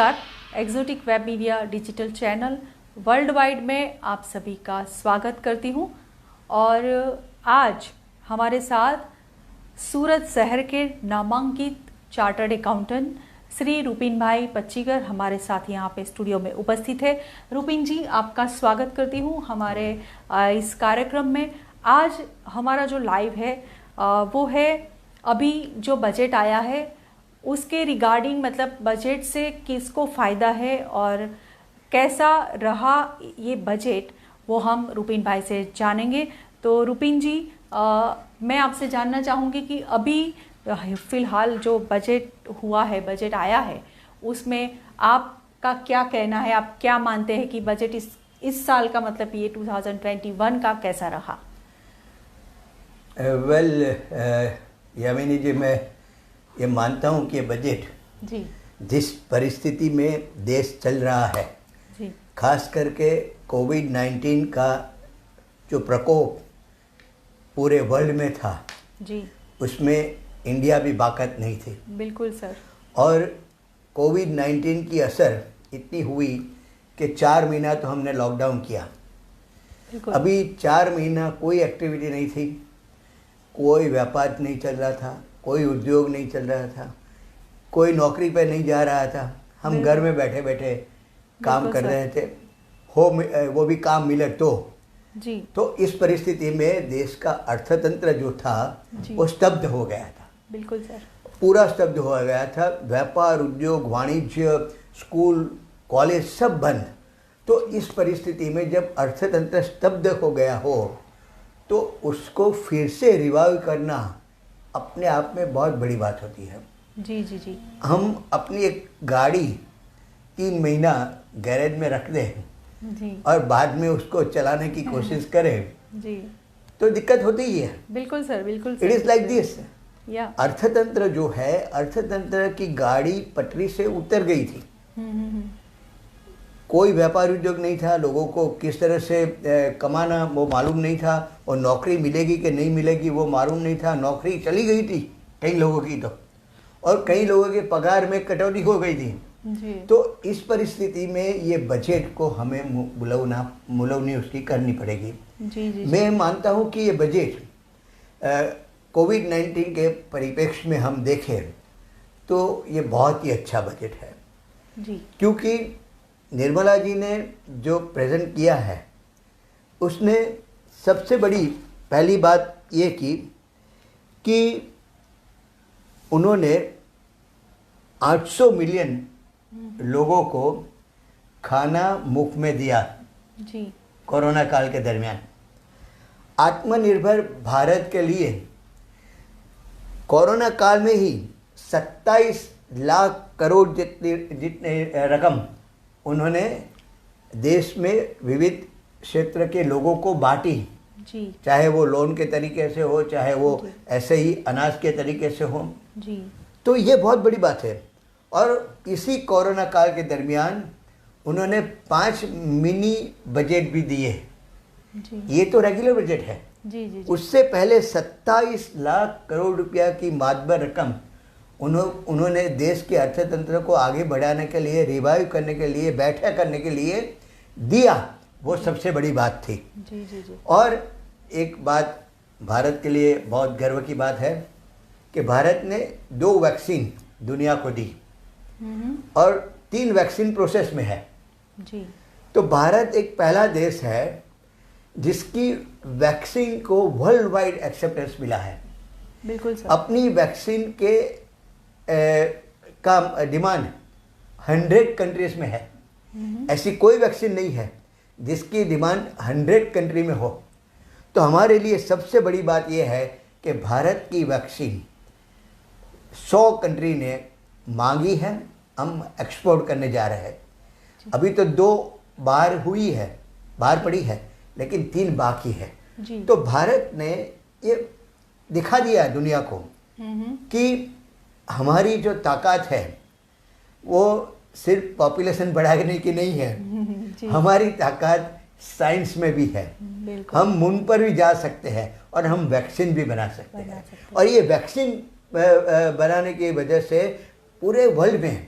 नमस्कार। Exotic web media digital channel world wide में आप सभी का स्वागत करती हूं। और आज हमारे साथ सूरत शहर के नामांकित चार्टर्ड अकाउंटेंट श्री रुपिन भाई पच्चीकर हमारे साथ यहाँ पे स्टूडियो में उपस्थित है। रुपिन जी, आपका स्वागत करती हूँ हमारे इस कार्यक्रम में। आज हमारा जो लाइव है वो है अभी जो बजट आया है उसके रिगार्डिंग, मतलब बजट से किसको फ़ायदा है और कैसा रहा ये बजट, वो हम रुपिन भाई से जानेंगे। तो रुपिन जी, मैं आपसे जानना चाहूँगी कि अभी फ़िलहाल जो बजट हुआ है, बजट आया है, उसमें आपका क्या कहना है? आप क्या मानते हैं कि बजट इस साल का, मतलब ये 2021 का कैसा रहा? यामिनी जी, मैं ये मानता हूँ कि बजट जी जिस परिस्थिति में देश चल रहा है, जी खास करके कोविड-19 का जो प्रकोप पूरे वर्ल्ड में था जी, उसमें इंडिया भी बाकात नहीं थी। बिल्कुल सर। और कोविड-19 की असर इतनी हुई कि 4 महीना तो हमने लॉकडाउन किया। बिल्कुल। अभी 4 महीना कोई एक्टिविटी नहीं थी, कोई व्यापार नहीं चल रहा था, कोई उद्योग नहीं चल रहा था, कोई नौकरी पे नहीं जा रहा था। हम घर में बैठे बैठे काम कर रहे थे, वो भी काम मिले जी। तो इस परिस्थिति में देश का अर्थतंत्र जो था वो स्तब्ध हो गया था। बिल्कुल सर। पूरा स्तब्ध हो गया था। व्यापार, उद्योग, वाणिज्य, स्कूल, कॉलेज सब बंद। तो इस परिस्थिति में जब अर्थतंत्र स्तब्ध हो गया हो तो उसको फिर से रिवाइव करना अपने आप में बहुत बड़ी बात होती है। जी जी जी। हम अपनी एक गाड़ी 3 महीना गैरेज में रख दें जी और बाद में उसको चलाने की कोशिश करें जी, तो दिक्कत होती ही है। बिल्कुल सर, बिल्कुल sir. It is like this. या अर्थतंत्र जो है, अर्थतंत्र की गाड़ी पटरी से उतर गई थी। कोई व्यापार उद्योग नहीं था, लोगों को किस तरह से कमाना वो मालूम नहीं था, और नौकरी मिलेगी कि नहीं मिलेगी वो मालूम नहीं था। नौकरी चली गई थी कई लोगों की तो, और कई लोगों के पगार में कटौती हो गई थी जी। तो इस परिस्थिति में ये बजट को हमें मुलौनी उसकी करनी पड़ेगी। जी जी। मैं मानता हूँ कि ये बजट कोविड-19 के परिप्रेक्ष्य में हम देखें तो ये बहुत ही अच्छा बजट है जी। क्योंकि निर्मला जी ने जो प्रेजेंट किया है उसने सबसे बड़ी पहली बात ये की कि उन्होंने 800 मिलियन लोगों को खाना मुफ्त में दिया जी। कोरोना काल के दरमियान। आत्मनिर्भर भारत के लिए कोरोना काल में ही 27 लाख करोड़ जितने रकम उन्होंने देश में विविध क्षेत्र के लोगों को बांटी जी। चाहे वो लोन के तरीके से हो, चाहे वो ऐसे ही अनाज के तरीके से हो। जी। तो ये बहुत बड़ी बात है। और इसी कोरोना काल के दरमियान उन्होंने 5 मिनी बजट भी दिए। जी। ये तो रेगुलर बजट है। जी जी। उससे पहले 27 लाख करोड़ रुपया की मातबर रकम उन्होंने देश के अर्थतंत्र को आगे बढ़ाने के लिए, रिवाइव करने के लिए, बैठा करने के लिए दिया। वो सबसे बड़ी बात थी। जी जी जी। और एक बात भारत के लिए बहुत गर्व की बात है कि भारत ने 2 वैक्सीन दुनिया को दी और 3 वैक्सीन प्रोसेस में है। जी। तो भारत एक पहला देश है जिसकी वैक्सीन को वर्ल्ड वाइड एक्सेप्टेंस मिला है। बिल्कुल सर। अपनी वैक्सीन के का डिमांड 100 कंट्रीज में है। ऐसी कोई वैक्सीन नहीं है जिसकी डिमांड 100 कंट्री में हो। तो हमारे लिए सबसे बड़ी बात यह है कि भारत की वैक्सीन 100 कंट्री ने मांगी है, हम एक्सपोर्ट करने जा रहे हैं। अभी तो 2 बार हुई है, बाहर पड़ी है, लेकिन 3 बाकी है। तो भारत ने ये दिखा दिया दुनिया को कि हमारी जो ताकत है वो सिर्फ पॉपुलेशन बढ़ाने की नहीं है, हमारी ताकत साइंस में भी है। हम मून पर भी जा सकते हैं और हम वैक्सीन भी बना सकते हैं। और ये वैक्सीन बनाने की वजह से पूरे वर्ल्ड में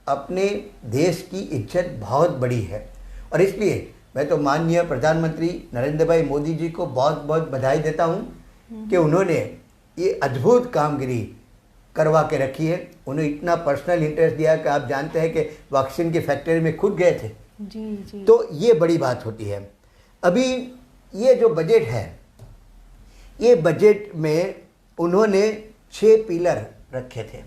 अपने देश की इज्जत बहुत बड़ी है। और इसलिए मैं तो माननीय प्रधानमंत्री नरेंद्र भाई मोदी जी को बहुत बहुत बधाई देता हूँ कि उन्होंने ये अद्भुत कामगिरी करवा के रखी है। उन्हें इतना पर्सनल इंटरेस्ट दिया कि आप जानते हैं कि वैक्सीन की फैक्ट्री में खुद गए थे। जी। तो ये बड़ी बात होती है। अभी ये जो बजट है, ये बजट में उन्होंने 6 पिलर रखे थे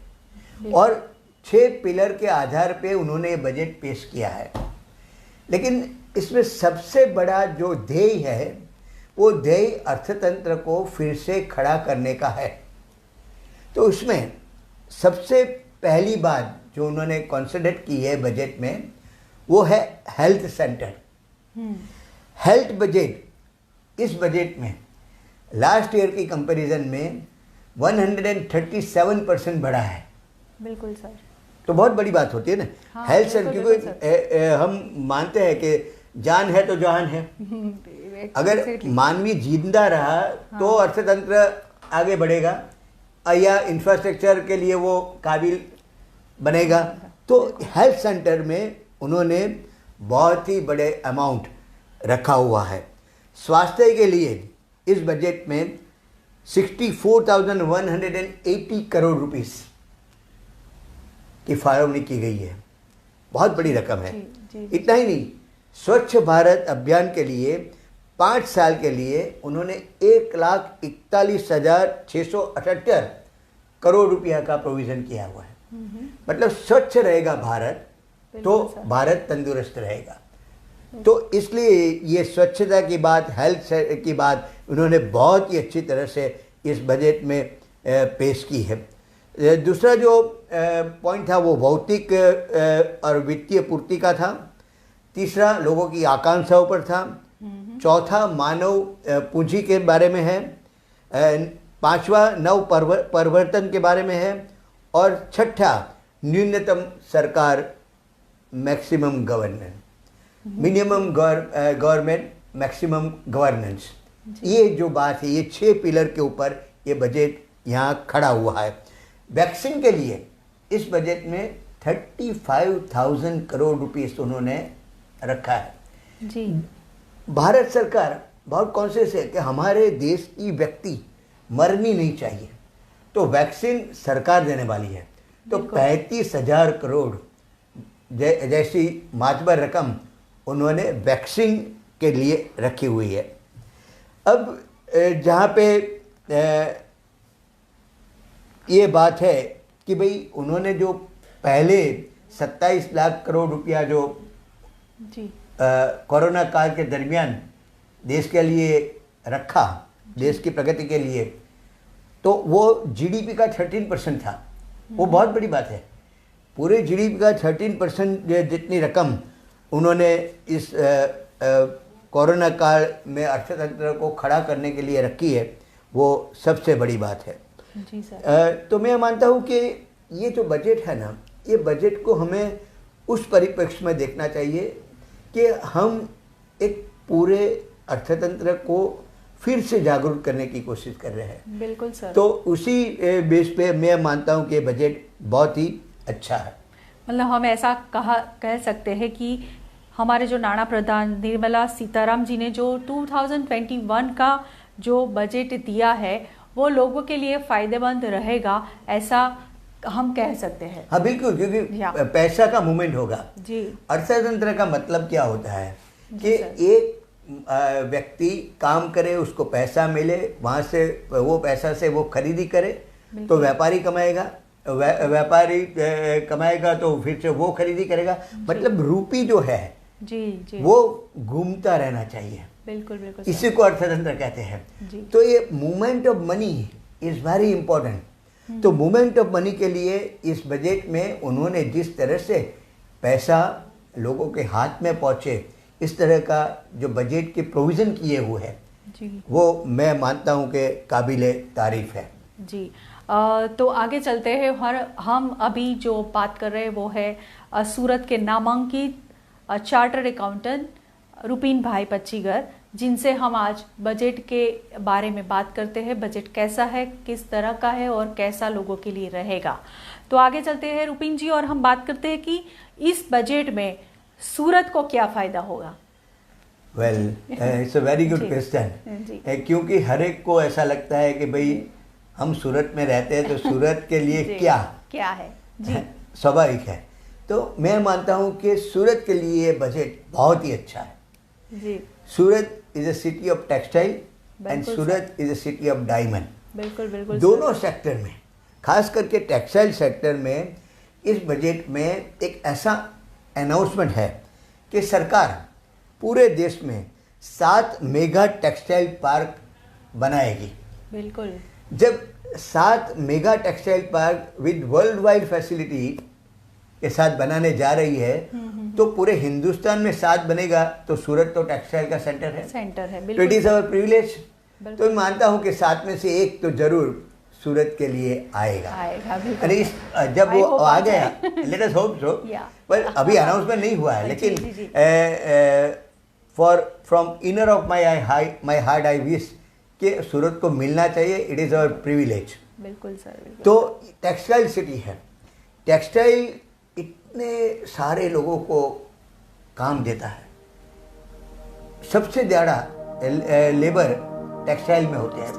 और 6 पिलर के आधार पे उन्होंने बजट पेश किया है। लेकिन इसमें सबसे बड़ा जो ध्येय है वो ध्येय अर्थतंत्र को फिर से खड़ा करने का है। तो उसमें सबसे पहली बात जो उन्होंने कॉन्सेंट्रेट की है बजट में वो है हेल्थ सेंटर। हेल्थ बजट इस बजट में लास्ट ईयर की कंपैरिजन में 137% बढ़ा है। बिल्कुल सर। तो बहुत बड़ी बात होती है ना। हाँ, हेल्थ सेंटर, क्योंकि हम मानते हैं कि जान है तो जहान है। अगर मानवीय जिंदा रहा तो अर्थतंत्र आगे बढ़ेगा या इंफ्रास्ट्रक्चर के लिए वो काबिल बनेगा। तो हेल्थ सेंटर में उन्होंने बहुत ही बड़े अमाउंट रखा हुआ है। स्वास्थ्य के लिए इस बजट में 64,180 करोड़ रुपीस की फाळवनी की गई है। बहुत बड़ी रकम है। इतना ही नहीं, स्वच्छ भारत अभियान के लिए 5 साल के लिए उन्होंने 1,41,678 करोड़ रुपया का प्रोविज़न किया हुआ है। मतलब स्वच्छ रहेगा भारत तो भारत तंदुरुस्त रहेगा। तो इसलिए ये स्वच्छता की बात, हेल्थ की बात उन्होंने बहुत ही अच्छी तरह से इस बजट में पेश की है। दूसरा जो पॉइंट था वो भौतिक और वित्तीय पूर्ति का था। तीसरा लोगों की आकांक्षाओं पर था। चौथा मानव पूंजी के बारे में है। पांचवा नव परिवर्तन के बारे में है। और छठा न्यूनतम सरकार maximum governance, minimum government maximum governance. ये जो बात है, ये 6 पिलर के ऊपर ये बजट यहाँ खड़ा हुआ है। वैक्सीन के लिए इस बजट में 35,000 करोड़ रुपीस उन्होंने रखा है जी। भारत सरकार बहुत कॉन्शियस है कि हमारे देश की व्यक्ति मरनी नहीं चाहिए, तो वैक्सीन सरकार देने वाली है। तो 35,000 करोड़ जैसी मातबर रकम उन्होंने वैक्सीन के लिए रखी हुई है। अब जहाँ पे ये बात है कि भाई उन्होंने जो पहले 27 लाख करोड़ रुपया जो कोरोना काल के दरमियान देश के लिए रखा, देश की प्रगति के लिए, तो वो जीडीपी का 13% था। वो बहुत बड़ी बात है। पूरे जीडीपी का 13% जितनी रकम उन्होंने इस कोरोना काल में अर्थतंत्र को खड़ा करने के लिए रखी है, वो सबसे बड़ी बात है जी सर। तो मैं मानता हूँ कि ये जो बजट है ना, ये बजट को हमें उस परिप्रेक्ष्य में देखना चाहिए कि हम एक पूरे अर्थतंत्र को फिर से जागरूक करने की कोशिश कर रहे हैं। बिल्कुल सर। तो उसी बेस पे मैं मानता हूँ कि बजट बहुत ही अच्छा है। मतलब हम ऐसा कह सकते हैं कि हमारे जो नाणा प्रधान निर्मला सीताराम जी ने जो 2021 का जो बजट दिया है वो लोगों के लिए फायदेमंद रहेगा, ऐसा हम कह सकते हैं। हाँ बिल्कुल, क्योंकि पैसा का मूवमेंट होगा जी। अर्थतंत्र का मतलब क्या होता है कि एक व्यक्ति काम करे, उसको पैसा मिले, वहाँ से वो पैसा से वो खरीदी करे तो व्यापारी कमाएगा, व्यापारी कमाएगा तो फिर से वो खरीदी करेगा। मतलब रूपी जो है जी वो घूमता रहना चाहिए। बिल्कुल बिल्कुल, इसी को अर्थतंत्र कहते हैं। तो ये movement of money is very important. तो मूवमेंट ऑफ मनी के लिए इस बजट में उन्होंने जिस तरह से पैसा लोगों के हाथ में पहुंचे, इस तरह का जो बजट के प्रोविज़न किए हुए हैं वो मैं मानता हूं कि काबिले तारीफ है जी। तो आगे चलते हैं और हम अभी जो बात कर रहे हैं वो है सूरत के नामांकित चार्टर्ड अकाउंटेंट रुपीन भाई पच्चीगर जिनसे हम आज बजट के बारे में बात करते हैं। बजट कैसा है, किस तरह का है और कैसा लोगों के लिए रहेगा। तो आगे चलते हैं रुपिन जी और हम बात करते हैं कि इस बजट में सूरत को क्या फायदा होगा। Well, it's a very good question, क्योंकि हर एक को ऐसा लगता है कि भाई हम सूरत में रहते हैं तो सूरत के लिए क्या है जी। स्वाभाविक है। तो मैं मानता हूँ कि सूरत के लिए बजट बहुत ही अच्छा है जी। Surat is a city of textile and Surat is a city of diamond. बिल्कुल बिल्कुल। दोनों सेक्टर में, खास करके टेक्सटाइल सेक्टर में इस बजट में एक ऐसा अनाउंसमेंट है कि सरकार पूरे देश में 7 मेगा टेक्सटाइल पार्क बनाएगी। बिल्कुल। जब 7 mega textile park with world wide facility के साथ बनाने जा रही है तो पूरे हिंदुस्तान में 7 बनेगा तो सूरत तो टेक्सटाइल का सेंटर है। बिल्कुल। It is our privilege. तो मैं मानता हूँ कि 7 में से एक तो जरूर सूरत के लिए आएगा। अरे जब वो आ गया, लेट अस होप सो, पर अभी अनाउंसमेंट नहीं हुआ है, लेकिन from inner of my heart I wish कि सूरत को मिलना चाहिए। It is our privilege. बिल्कुल सर, बिल्कुल। तो टेक्सटाइल सिटी है। टेक्सटाइल इतने सारे लोगों को काम देता है, सबसे ज़्यादा लेबर टेक्सटाइल में होते हैं।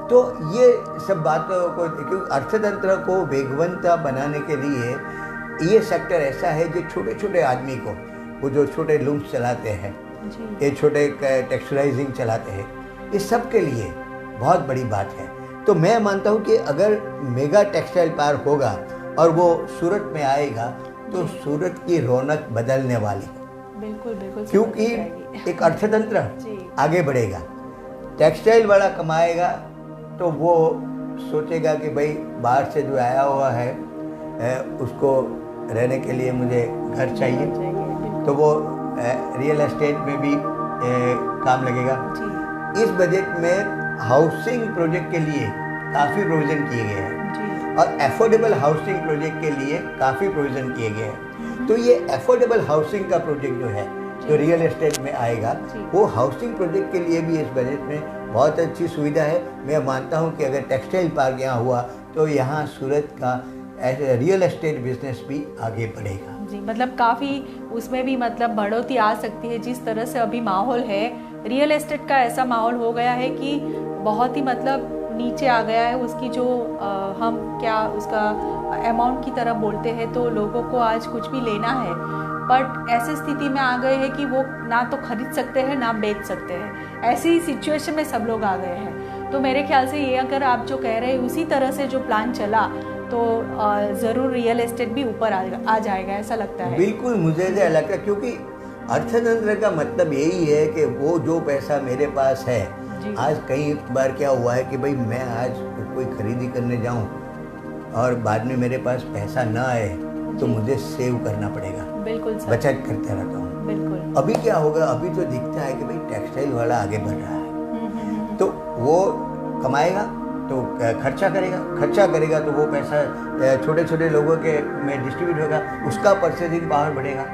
तो ये सब बातों को, क्योंकि अर्थतंत्र को वेगवंता बनाने के लिए ये सेक्टर ऐसा है जो छोटे छोटे आदमी को, वो जो छोटे लूम्स चलाते हैं, ये छोटे टेक्सटाइलिंग चलाते हैं, ये सब के लिए बहुत बड़ी बात है। तो मैं मानता हूँ कि अगर मेगा टेक्सटाइल पार्क होगा और वो सूरत में आएगा तो सूरत की रौनक बदलने वाली है। बिल्कुल बिल्कुल। क्योंकि एक अर्थतंत्र आगे बढ़ेगा, टेक्सटाइल वाला कमाएगा तो वो सोचेगा कि भाई बाहर से जो आया हुआ है उसको रहने के लिए मुझे घर चाहिए, तो वो रियल एस्टेट में भी काम लगेगा। इस बजट में हाउसिंग प्रोजेक्ट के लिए काफ़ी प्रोविज़न किए गए हैं और एफोर्डेबल हाउसिंग प्रोजेक्ट के लिए काफ़ी प्रोविज़न किए गए हैं। तो ये एफोर्डेबल हाउसिंग का प्रोजेक्ट जो है, जो रियल एस्टेट में आएगा, वो हाउसिंग प्रोजेक्ट के लिए भी इस बजट में बहुत अच्छी सुविधा है। मैं मानता हूँ कि अगर टेक्सटाइल पार्क यहाँ हुआ तो यहाँ सूरत का रियल एस्टेट बिजनेस भी आगे बढ़ेगा जी। मतलब काफ़ी उसमें भी मतलब बढ़ोतरी आ सकती है। जिस तरह से अभी माहौल है, रियल एस्टेट का ऐसा माहौल हो गया है कि बहुत ही मतलब नीचे आ गया है उसकी जो हम क्या उसका अमाउंट की तरह बोलते हैं, तो लोगों को आज कुछ भी लेना है बट ऐसी स्थिति में आ गए हैं कि वो ना तो खरीद सकते हैं ना बेच सकते हैं। ऐसी सिचुएशन में सब लोग आ गए हैं। तो मेरे ख्याल से ये अगर आप जो कह रहे हैं उसी तरह से जो प्लान चला तो ज़रूर रियल एस्टेट भी ऊपर आ जाएगा, ऐसा लगता है। बिल्कुल, मुझे ऐसा लगता है, क्योंकि अर्थतंत्र का मतलब यही है कि वो जो पैसा मेरे पास है, आज कई बार क्या हुआ है कि भाई मैं आज कोई खरीदी करने जाऊं और बाद में मेरे पास पैसा ना आए तो मुझे सेव करना पड़ेगा। बिल्कुल सर। बचत करते रहता हूँ। बिल्कुल। अभी क्या होगा, अभी तो दिखता है कि भाई टेक्सटाइल वाला आगे बढ़ रहा है, तो वो कमाएगा तो खर्चा करेगा तो वो पैसा छोटे छोटे लोगों के में डिस्ट्रीब्यूट होगा, उसका परचेजिंग पावर बढ़ेगा,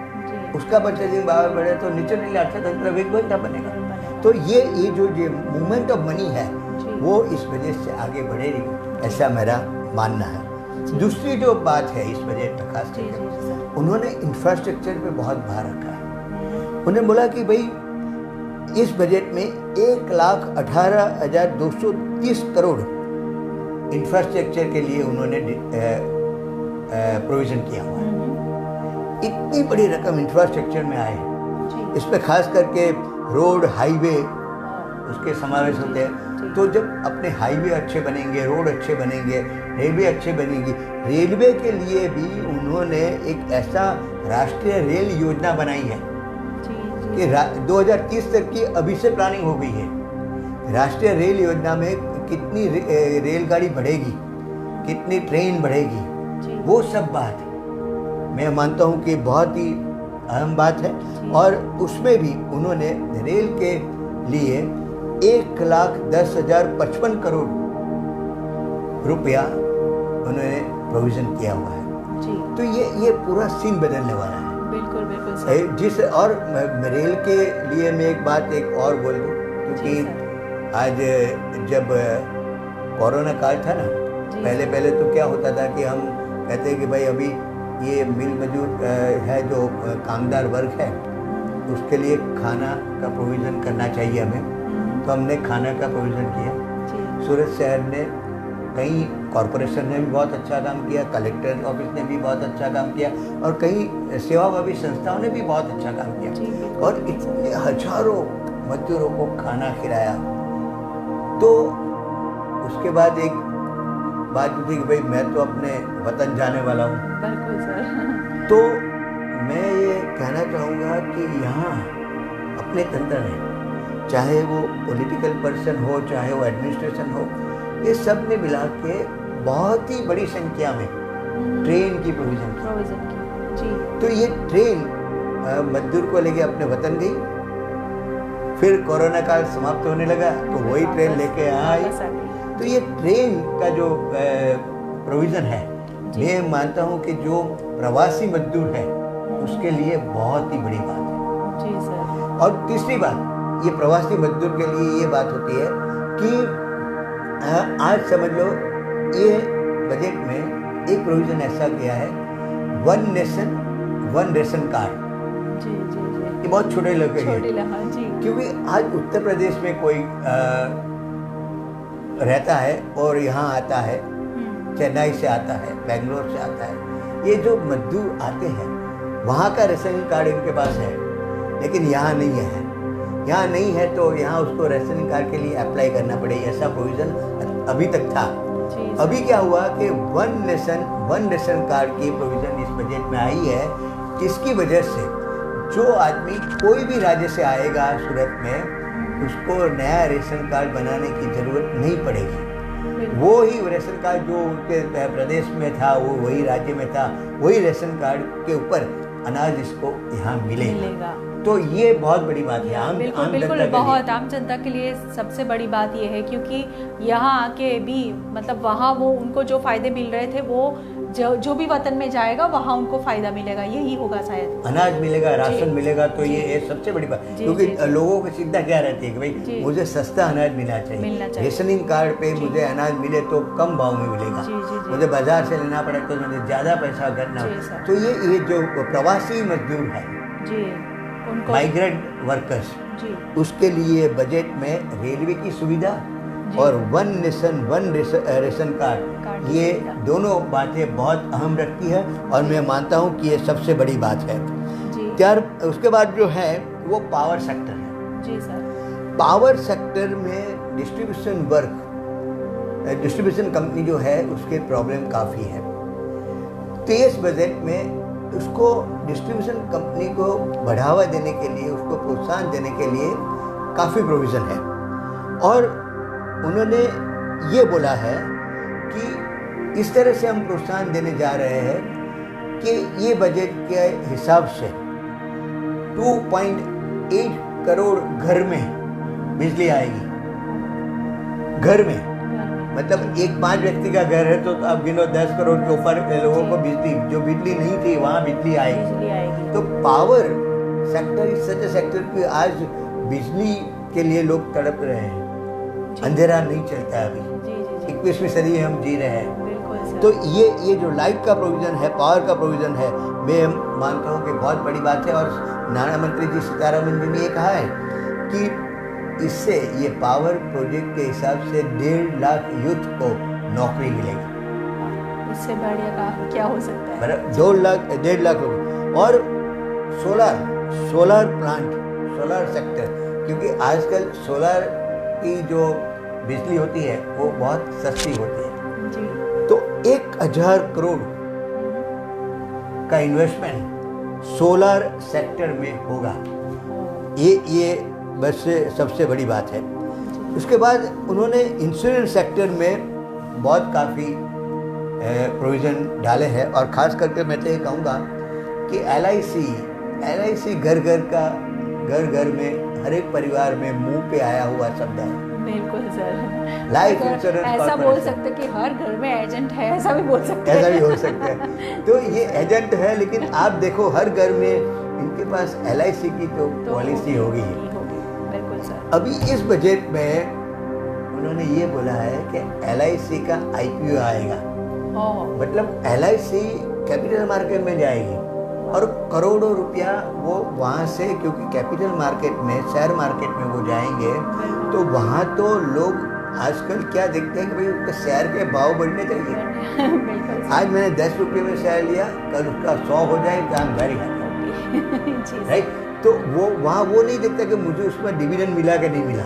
उसका परचेजिंग पावर बढ़े तो नेचुरली अर्थतंत्र वेगवंता बनेगा। तो ये जो मूवमेंट ऑफ मनी है वो इस वजह से आगे बढ़ेगी, ऐसा मेरा मानना है। दूसरी जो बात है इस बजट में खास करके, उन्होंने इंफ्रास्ट्रक्चर पे बहुत भार रखा है। उन्होंने बोला कि भाई इस बजट में 1,18,230 करोड़ इंफ्रास्ट्रक्चर के लिए उन्होंने प्रोविज़न किया हुआ है। इतनी बड़ी रकम इंफ्रास्ट्रक्चर में आए, इसमें खास करके रोड, हाईवे उसके समावेश होते हैं। तो जब अपने हाईवे अच्छे बनेंगे, रोड अच्छे बनेंगे, रेलवे अच्छे बनेंगी, रेलवे के लिए भी उन्होंने एक ऐसा राष्ट्रीय रेल योजना बनाई है कि 2030 तक की अभी से प्लानिंग हो गई है। राष्ट्रीय रेल योजना में कितनी रेलगाड़ी बढ़ेगी, कितनी ट्रेन बढ़ेगी, वो सब बात मैं मानता हूँ कि बहुत ही अहम बात है। और उसमें भी उन्होंने रेल के लिए 1,10,055 करोड़ रुपया उन्होंने प्रोविज़न किया हुआ है जी। तो ये पूरा सीन बदलने वाला है। बिल्कुल बिल्कुल सही। जिस और रेल के लिए मैं एक बात एक और बोल दूँ क्योंकि आज जब कोरोना काल था ना, पहले तो क्या होता था कि हम कहते हैं कि भाई अभी ये मिल मजदूर है जो कामदार वर्ग है, उसके लिए खाना का प्रोविज़न करना चाहिए हमें। तो हमने खाना का प्रोविज़न किया। सूरत शहर ने, कई कॉरपोरेशन ने भी बहुत अच्छा काम किया, कलेक्टर ऑफिस ने भी बहुत अच्छा काम किया, और कई सेवाभावी संस्थाओं ने भी बहुत अच्छा काम किया, और इतने हजारों मजदूरों को खाना खिलाया। तो उसके बाद एक बात थी कि भाई मैं तो अपने वतन जाने वाला हूँ। बिल्कुल सर। तो मैं ये कहना चाहूँगा कि यहाँ अपने तंत्र में, चाहे वो पॉलिटिकल पर्सन हो, चाहे वो एडमिनिस्ट्रेशन हो, ये सब ने मिला के बहुत ही बड़ी संख्या में ट्रेन की प्रोविज़न की। जी। तो ये ट्रेन मजदूर को लेके अपने वतन गई, फिर कोरोना काल समाप्त होने लगा तो वही ट्रेन लेके आई। तो ये ट्रेन का जो प्रोविज़न है, मैं मानता हूँ कि जो प्रवासी मजदूर है उसके लिए बहुत ही बड़ी बात है। जी सर। और तीसरी बात, ये प्रवासी मजदूर के लिए ये बात होती है कि आज समझ लो ये बजट में एक प्रोविज़न ऐसा किया है, one nation one ration card. जी जी जी। ये बहुत छोटे लोग के लिए, क्योंकि आज उत्तर प्रदेश में कोई रहता है और यहाँ आता है, चेन्नई से आता है, बेंगलोर से आता है, ये जो मजदूर आते हैं वहाँ का राशन कार्ड इनके पास है, लेकिन यहाँ नहीं है। यहाँ नहीं है तो यहाँ उसको राशन कार्ड के लिए अप्लाई करना पड़ेगा, ऐसा प्रोविज़न अभी तक था। अभी क्या हुआ कि one nation one ration card की प्रोविज़न इस बजट में आई है, जिसकी वजह से जो आदमी कोई भी राज्य से आएगा सूरत में, उसको नया रेशन कार्ड बनाने की ज़रूरत नहीं पड़ेगी। वो ही रेशन कार्ड जो उनके प्रदेश में था, वो वही राज्य में था, वही रेशन कार्ड के ऊपर अनाज इसको यहाँ मिलेगा। तो ये बहुत बड़ी बात है आम बिल्कुल बहुत आम जनता के लिए सबसे बड़ी बात ये है, क्योंकि यहाँ आके भी मतलब वहाँ वो उनको जो फायदे मिल रहे थे, वो जो भी वतन में जाएगा वहाँ उनको फायदा मिलेगा, यही होगा शायद। अनाज मिलेगा, राशन मिलेगा, तो ये सबसे बड़ी बात, क्योंकि लोगों की चिंता क्या रहती है कि भाई मुझे सस्ता अनाज मिलना चाहिए, रेशनिंग कार्ड पे मुझे अनाज मिले तो कम भाव में मिलेगा, मुझे बाजार से लेना पड़े तो मुझे ज़्यादा पैसा करना। तो ये जो प्रवासी मजदूर है, माइग्रेंट वर्कर्स, उसके लिए बजट में रेलवे की सुविधा और one nation one ration card, ये दोनों बातें बहुत अहम रखती है, और मैं मानता हूँ कि ये सबसे बड़ी बात है। त्यार उसके बाद जो है वो पावर सेक्टर है। जी सर। पावर सेक्टर में डिस्ट्रीब्यूशन कंपनी जो है उसके प्रॉब्लम काफ़ी है। तो इस बजट में उसको डिस्ट्रीब्यूशन कंपनी को बढ़ावा देने के लिए, उसको प्रोत्साहन देने के लिए काफ़ी प्रोविज़न है, और उन्होंने ये बोला है कि इस तरह से हम प्रोत्साहन देने जा रहे हैं कि ये बजट के हिसाब से 2.8 करोड़ घर में बिजली आएगी। घर में मतलब एक 5 व्यक्ति का घर है तो आप गिनो 10 करोड़ के ऊपर लोगों को बिजली, जो बिजली नहीं थी वहाँ बिजली आएगी। तो पावर सेक्टर इस सच सेक्टर की आज बिजली के लिए लोग तड़प रहे हैं, अंधेरा नहीं चलता है अभी, 21वीं सदी हम जी रहे हैं। तो ये जो लाइट का प्रोविज़न है, पावर का प्रोविज़न है, मैं मानता हूँ कि बहुत बड़ी बात है। और नाना मंत्री जी सीतारमण जी ने ये कहा है कि इससे ये पावर प्रोजेक्ट के हिसाब से 1.5 लाख यूथ को नौकरी मिलेगी। इससे बढ़िया का क्या हो सकता है? बराबर 1.5 लाख लोग। और सोलर प्लांट, सोलर सेक्टर, क्योंकि आजकल सोलर की जो बिजली होती है वो बहुत सस्ती होती है जी। तो 1000 करोड़ का इन्वेस्टमेंट सोलर सेक्टर में होगा। ये बस सबसे बड़ी बात है। उसके बाद उन्होंने इंश्योरेंस सेक्टर में बहुत काफ़ी प्रोविज़न डाले हैं, और ख़ास करके मैं तो ये कहूँगा कि LIC घर में हर एक परिवार में मुंह पे आया हुआ शब्द है। बिल्कुल सर, लाइफ इंश्योरेंस ऐसा बोल सकते कि हर घर में एजेंट है, ऐसा भी बोल सकते हैं। ऐसा भी हो सकता है। तो ये एजेंट है, लेकिन आप देखो हर घर में इनके पास LIC की तो पॉलिसी होगी। बिल्कुल सर। अभी इस बजट में उन्होंने ये बोला है कि LIC का IPO आएगा। मतलब LIC कैपिटल मार्केट में जाएगी और करोड़ों रुपया वो वहाँ से, क्योंकि कैपिटल मार्केट में, शेयर मार्केट में वो जाएंगे तो वहाँ तो लोग आजकल क्या देखते हैं कि भाई उसका शेयर के भाव बढ़ने चाहिए। आज मैंने 10 रुपये में शेयर लिया, कल उसका 100 हो जाए, काम वेरी हैप्पी, राइट। तो वो वहाँ वो नहीं देखता कि मुझे उसमें डिविडेंड मिला कि नहीं मिला,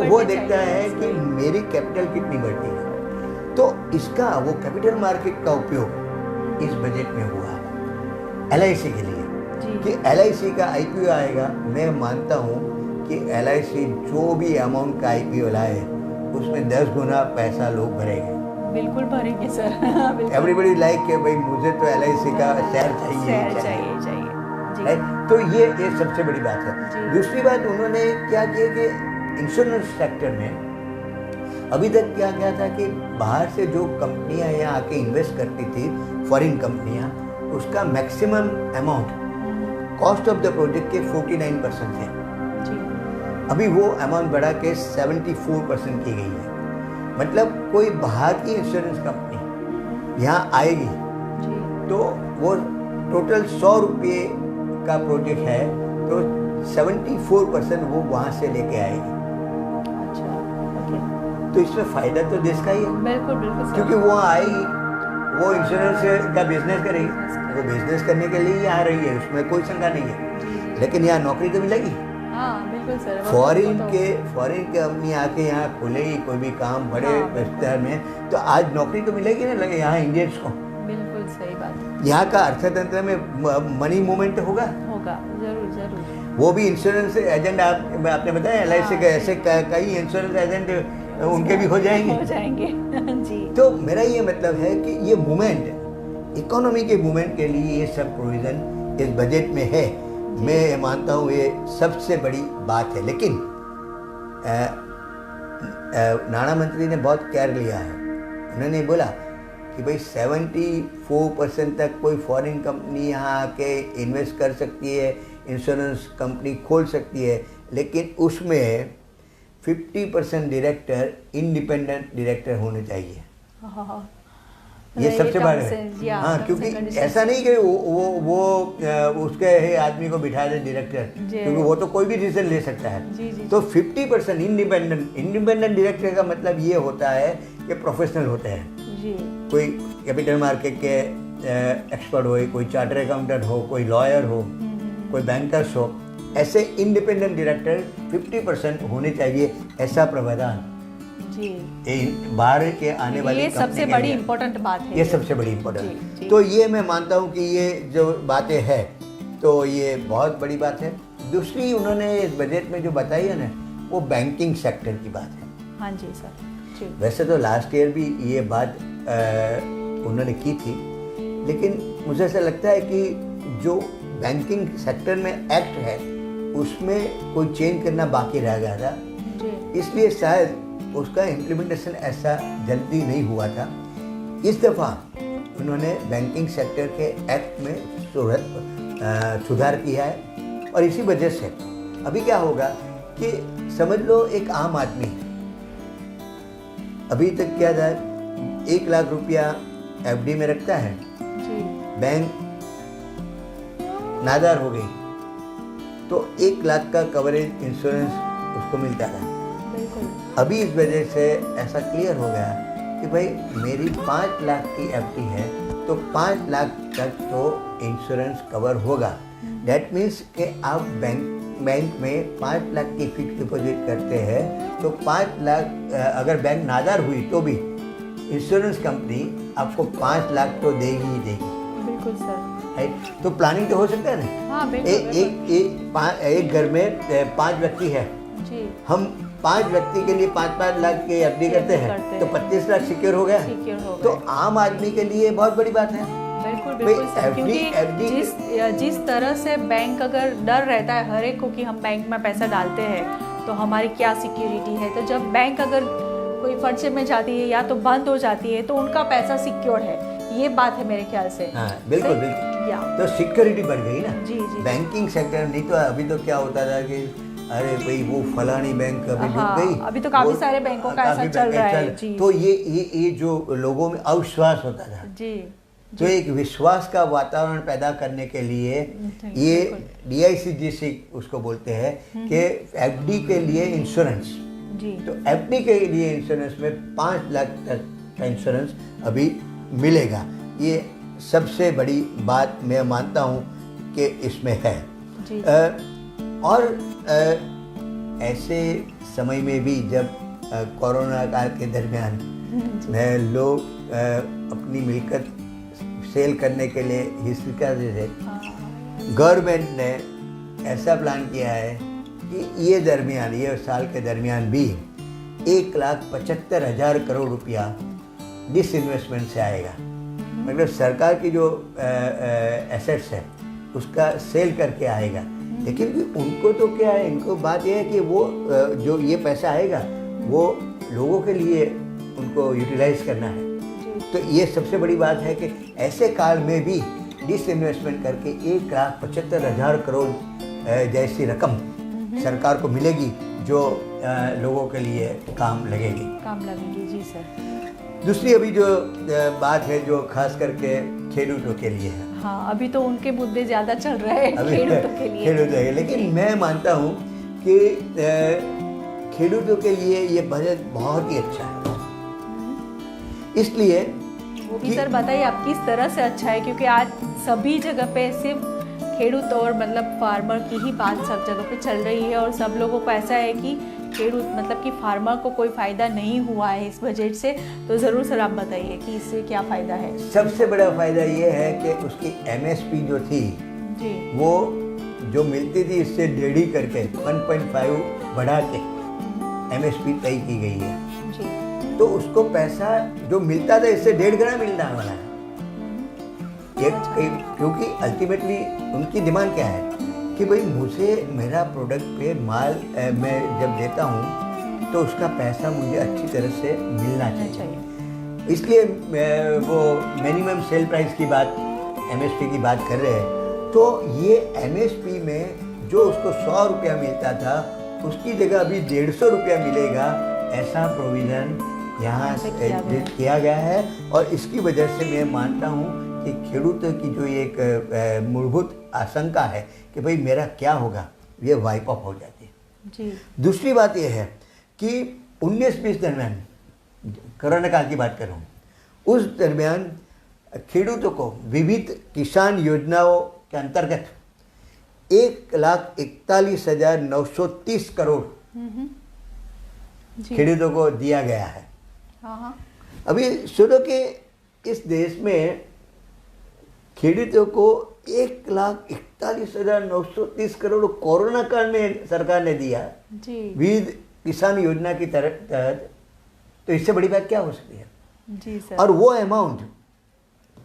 वो देखता है कि मेरी कैपिटल कितनी बढ़ती है। तो इसका वो कैपिटल मार्केट का उपयोग इस बजट में हुआ है LIC के लिए कि LIC का IPO आएगा। मैं मानता हूँ कि LIC जो भी अमाउंट का IPO लाए उसमें 10 गुना पैसा लोग भरेंगे। बिल्कुल भरेंगे सर। एवरीबडी लाइक के भाई मुझे तो LIC का शेयर चाहिए। तो ये सबसे बड़ी बात है। दूसरी बात उन्होंने क्या किया कि इंश्योरेंस सेक्टर में अभी तक क्या था कि बाहर से जो कंपनियां यहाँ आके इन्वेस्ट करती थी, फॉरेन कंपनियां, उसका maximum amount cost of the project के 49% है। अभी वो अमाउंट बढ़ा के 74% की गई है। मतलब कोई बाहर की इंश्योरेंस कंपनी यहाँ आएगी तो वो टोटल 100 रुपये का प्रोजेक्ट है तो 74% वो वहाँ से लेके आएगी। तो इसमें फायदा तो देश का ही है। बिल्कुल क्योंकि वो आएगी, वो इंश्योरेंस का बिजनेस करेगी, वो बिजनेस करने के लिए ही आ रही है, उसमें कोई शंका नहीं है। लेकिन यहाँ नौकरी तो मिलेगी। बिल्कुल सर। फॉरेन के कंपनी आके यहाँ खुलेगी कोई भी काम बड़े विस्तार में, तो आज नौकरी तो मिलेगी ना लगे यहाँ इंडियंस को। बिल्कुल सही बात। यहाँ का अर्थतंत्र में मनी मूवमेंट होगा जरूर। वो भी इंश्योरेंस एजेंट आपने बताया LIC के ऐसे कई इंश्योरेंस एजेंट उनके भी हो जाएंगे जी। तो मेरा ये मतलब है कि ये मूवमेंट, इकोनॉमी के मूवमेंट के लिए ये सब प्रोविजन इस बजट में है। मैं मानता हूँ ये सबसे बड़ी बात है। लेकिन नाणा मंत्री ने बहुत केयर लिया है। उन्होंने बोला कि भाई 74% तक कोई फॉरेन कंपनी यहाँ आके इन्वेस्ट कर सकती है, इंश्योरेंस कंपनी खोल सकती है, लेकिन उसमें 50% डायरेक्टर इंडिपेंडेंट डायरेक्टर होने चाहिए। ये सबसे बड़ा है। हाँ, क्योंकि ऐसा नहीं कि वो उसके आदमी को बिठा दे डायरेक्टर, क्योंकि वो तो कोई भी डिसीजन ले सकता है। तो 50% इंडिपेंडेंट डायरेक्टर का मतलब ये होता है कि प्रोफेशनल होते हैं। कोई कैपिटल मार्केट के एक्सपर्ट हो, कोई चार्टर अकाउंटेंट हो, कोई लॉयर हो, कोई बैंकर्स हो, ऐसे इंडिपेंडेंट डायरेक्टर 50% होने चाहिए। ऐसा प्रावधान बाहर के आने वाली ये सबसे बड़ी इम्पोर्टेंट बात है। ये सबसे बड़ी इम्पोर्टेंट। तो ये मैं मानता हूँ कि ये जो बातें हैं तो ये बहुत बड़ी बात है। दूसरी उन्होंने इस बजट में जो बताई है ना, वो बैंकिंग सेक्टर की बात है। हाँ जी सर। वैसे तो लास्ट ईयर भी ये बात उन्होंने की थी, लेकिन मुझे ऐसा लगता है कि जो बैंकिंग सेक्टर में एक्ट है उसमें कोई चेंज करना बाकी रह गया था, इसलिए शायद उसका इम्प्लीमेंटेशन ऐसा जल्दी नहीं हुआ था। इस दफ़ा उन्होंने बैंकिंग सेक्टर के एक्ट में सुधार किया है और इसी वजह से अभी क्या होगा कि समझ लो एक आम आदमी अभी तक क्या था, 1 लाख रुपया FD में रखता है, बैंक नादार हो गई तो 1 लाख का कवरेज इंश्योरेंस उसको मिलता था। अभी इस वजह से ऐसा क्लियर हो गया कि भाई मेरी 5 लाख की FD है तो 5 लाख तक तो इंश्योरेंस कवर होगा। दैट मीन्स कि आप बैंक में 5 लाख की फिक्स डिपॉजिट करते हैं तो 5 लाख अगर बैंक नादार हुई तो भी इंश्योरेंस कंपनी आपको 5 लाख तो देगी ही देगी। बिल्कुल सर। राइट, तो प्लानिंग तो हो सकता है ना। हाँ, बिल्कुल। एक घर में 5 व्यक्ति है, हम 5 व्यक्ति के लिए 5-5 लाख के FD करते हैं तो 25 लाख सिक्योर हो गया। तो आम आदमी के लिए बहुत बड़ी बात है। बिल्कुल सर, क्योंकि जिस तरह से बैंक अगर डर रहता है हर एक को कि हम बैंक में पैसा डालते हैं तो हमारी क्या सिक्योरिटी है, तो जब बैंक अगर कोई फर्चे में जाती है या तो बंद हो जाती है तो उनका पैसा सिक्योर है। ये बात है मेरे ख्याल से। हाँ, बिल्कुल। तो सिक्योरिटी बढ़ गई ना। जी। बैंकिंग सेक्टर नहीं तो अभी तो क्या होता था कि अरे भाई वो फलानी बैंक अभी डूब हाँ, गई। अभी तो काफी सारे बैंकों का ऐसा चल रहा है जी। तो ये जो लोगों में अविश्वास होता था जी, तो एक विश्वास का वातावरण पैदा करने के लिए ये DIC जिसे उसको बोलते हैं कि FD के लिए इंश्योरेंस जी। तो FD के लिए इंश्योरेंस में 5 लाख तक का इंश्योरेंस अभी मिलेगा। ये सबसे बड़ी बात मैं मानता हूँ कि इसमें है जी। और ऐसे समय में भी जब कोरोना काल के दरमियान लोग अपनी मिलकत सेल करने के लिए हिस्सा दे थे, गवर्नमेंट ने ऐसा प्लान किया है कि ये साल के दरमियान भी 1,75,000 करोड़ रुपया डिसइन्वेस्टमेंट से आएगा। मतलब सरकार की जो एसेट्स है उसका सेल करके आएगा। लेकिन उनको तो क्या है, इनको बात यह है कि वो जो ये पैसा आएगा वो लोगों के लिए उनको यूटिलाइज करना है। तो ये सबसे बड़ी बात है कि ऐसे काल में भी डिसइन्वेस्टमेंट करके 1,75,000 करोड़ जैसी रकम सरकार को मिलेगी जो लोगों के लिए काम लगेगी जी सर। दूसरी अभी जो बात है जो खास करके खेडूतों के लिए है। हाँ, अभी तो उनके मुद्दे ज़्यादा चल रहे हैं खेडूतों के लिए। लेकिन मैं मानता हूँ कि खेडूतों के लिए ये बजट बहुत ही अच्छा है। इसलिए वो भी सर बताइए आप किस तरह से अच्छा है, क्योंकि आज सभी जगह पे सिर्फ खेडूत और मतलब फार्मर की ही बात सब जगह पे चल रही है और सब लोगों को ऐसा है कि खेडूत मतलब कि फार्मर को कोई फ़ायदा नहीं हुआ है इस बजट से। तो ज़रूर सर आप बताइए कि इससे क्या फ़ायदा है। सबसे बड़ा फ़ायदा ये है कि उसकी MSP जो थी जी, वो जो मिलती थी इससे 1.5 करके 1.5 बढ़ा के MSP तय की गई है जी। तो उसको पैसा जो मिलता था इससे 1.5 गुना मिलने वाला है। क्योंकि अल्टीमेटली उनकी डिमांड क्या है कि भाई मुझे मेरा प्रोडक्ट पे माल मैं जब देता हूँ तो उसका पैसा मुझे अच्छी तरह से मिलना चाहिए। इसलिए वो मिनिमम सेल प्राइस की बात MSP की बात कर रहे हैं। तो ये MSP में जो उसको 100 रुपया मिलता था उसकी जगह अभी 150 रुपया मिलेगा, ऐसा प्रोविज़न यहाँ किया गया है। और इसकी वजह से मैं मानता हूँ कि खेडूतों की जो एक मूलभूत आशंका है कि भाई मेरा क्या होगा, ये वाइप ऑफ हो जाती है जी। दूसरी बात ये है कि 19-20 दरमियान कोरोना काल की बात कर रहा हूँ, उस दरमियान खेडूतों को विविध किसान योजनाओं के अंतर्गत 1,41,930 करोड़ खेडूतों को दिया गया है। हाँ। अभी सुनो कि इस देश में खेडूतों को 1,41,930 करोड़ कोरोना काल में सरकार ने दिया जी, विविध किसान योजना की तहत। तो इससे बड़ी बात क्या हो सकती है जी सर। और वो अमाउंट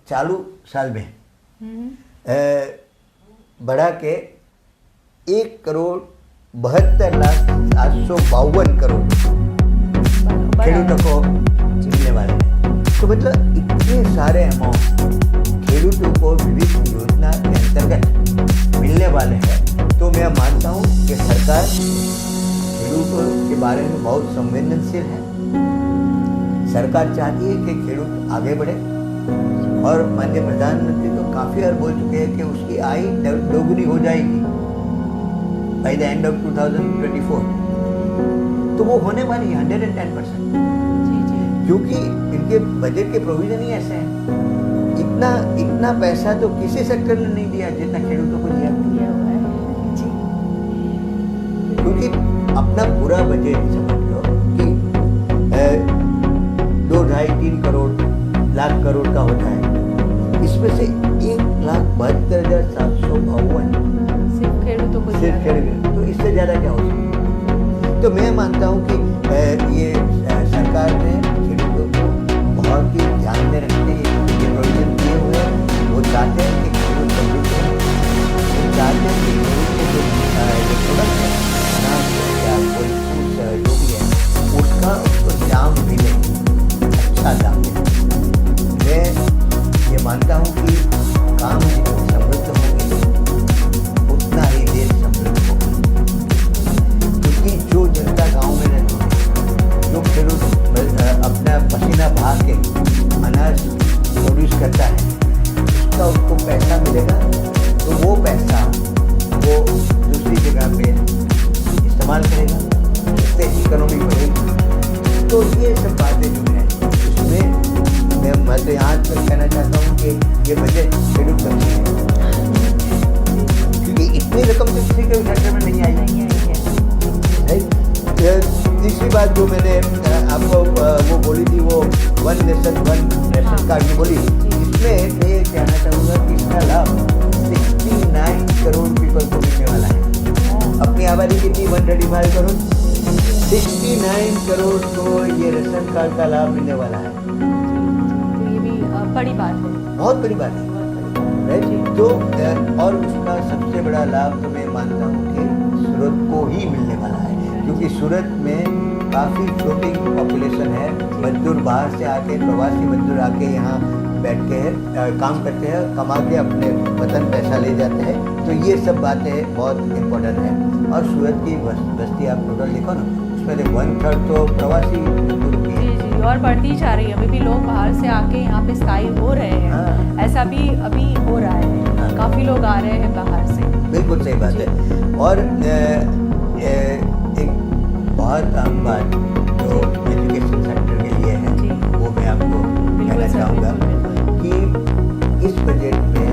चालू साल में बढ़ा के 1,72,752 करोड़ खेडूतों को मिलने वाले हैं। तो मतलब इतने सारे अमाउंट खेडूतों को विविध योजना के अंतर्गत मिलने वाले हैं। तो मैं मानता हूँ कि सरकार खेडूतों के बारे में बहुत संवेदनशील है। सरकार चाहती है कि खेडूत आगे बढ़े और माननीय प्रधानमंत्री तो काफ़ी बार बोल चुके हैं कि उसकी आय दोगुनी हो जाएगी बाय द एंड ऑफ 2024। तो वो होने वाली है 110%, क्योंकि इनके बजट के प्रोविजन ही ऐसे हैं। इतना पैसा तो किसी सेक्टर ने नहीं दिया जितना खेडूतों को दिया हुआ है जी। क्योंकि अपना पूरा बजट समझ लो कि 2-2.5-3 करोड़ लाख करोड़ का होता है, इसमें से 1,72,752 सिर्फ खेडूतों को दिया है। तो इससे ज़्यादा क्या हो सकता है। तो मैं मानता हूँ कि ये सरकार ने खेडूतों को बहुत ही ध्यान में रखते हैं ये प्रोविजन किए हुए हैं। वो चाहते हैं कि खेडूत समृद्ध हो, वो चाहते हैं कि खेडूत को जो प्रोडक्ट है अनाज या कोई फूड जो भी है उसका उसको दाम मिले, अच्छा दाम मिले। मैं ये मानता हूँ कि काम समृद्ध होंगे उतना ही देश समृद्ध होगा। आबादी कितनी 135 करोड़, 69 करोड़ को ये राशन कार्ड का लाभ मिलने वाला है। तो ये भी बड़ी बात है, बहुत बड़ी बात है, राइट। तो और उसका सबसे बड़ा लाभ तो मैं मानता हूँ कि सूरत को ही मिलने वाला है, क्योंकि सूरत में काफ़ी फ्लोटिंग पॉपुलेशन है। मजदूर बाहर से आके, प्रवासी मजदूर आके यहाँ बैठते हैं, काम करते हैं, कमा के अपने वतन पैसा ले जाते हैं। तो ये सब बातें बहुत इम्पोर्टेंट है। और सूरत की बस्ती आप टोटल देखो ना, उसमें 1/3 तो प्रवासी मजदूर की है। जी, और बढ़ती जा रही है। अभी भी लोग बाहर से आके यहाँ पे स्थायी हो रहे हैं। हाँ। ऐसा भी अभी हो रहा है। हाँ। काफ़ी लोग आ रहे हैं बाहर से। बिल्कुल सही बात है। और एक बहुत अहम बात जो एजुकेशन सेक्टर के लिए है, वो मैं आपको कहना चाहूँगा कि इस बजट में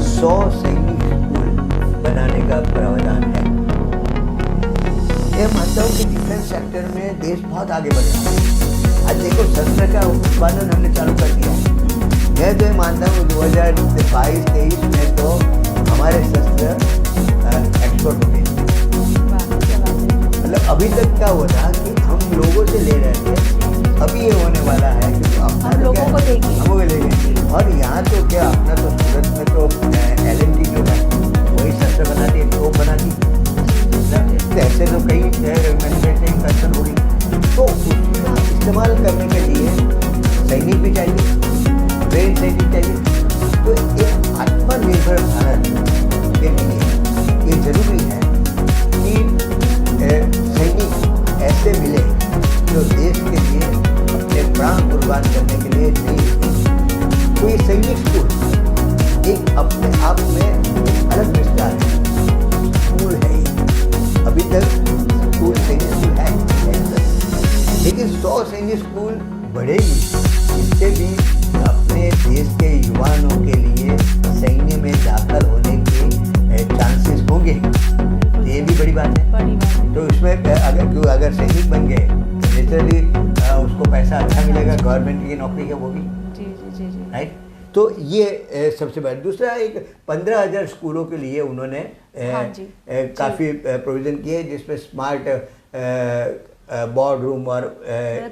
100 सैनिक स्कूल बनाने का प्रावधान है। मैं मानता हूँ कि डिफेंस सेक्टर में देश बहुत आगे बढ़ रहा है। आज देखो, शस्त्र का उत्पादन हमने चालू कर दिया। मैं तो ये मानता हूँ 2022-23 में तो हमारे शस्त्र एक्सपोर्ट हो गए। मतलब अभी तक क्या हुआ था कि हम लोगों से ले रहे थे, अभी ये होने वाला है कि अपना हम लोगों को देंगे, हम वो लेंगे। और यहाँ तो क्या, अपना तो सूरत में तो LNT जो है वही शस्त्र बनाती है, तोप बनाती है। ऐसे तो कई मैन्युफैक्चरिंग पर्सन होगी, तो उसका इस्तेमाल करने के लिए सैनिक भी चाहिए, ट्रेन सैनिक चाहिए। तो एक आत्मनिर्भर भारत के लिए ये जरूरी है कि सैनिक ऐसे मिले जो देश के लिए अपने प्राण कुर्बान करने के लिए नहीं रुके। तो ये सैनिक स्कूल एक अपने आप में एक अलग विस्तार है, स्कूल है ये। अभी तक स्कूल सैनिक स्कूल है, लेकिन 100 सैनिक स्कूल बढ़ेगी, इससे भी अपने देश के युवाओं के लिए सैन्य में दाखिल होने के चांसेस होंगे। ये भी बड़ी बात है। तो इसमें अगर सैनिक बन गए तो नेचुरली उसको पैसा अच्छा मिलेगा, गवर्नमेंट की नौकरी है वो भी। जी, राइट। तो ये सबसे बड़ा। दूसरा, एक 15,000 स्कूलों के लिए उन्होंने काफ़ी प्रोविज़न किए, जिसमें स्मार्ट बोर्ड रूम और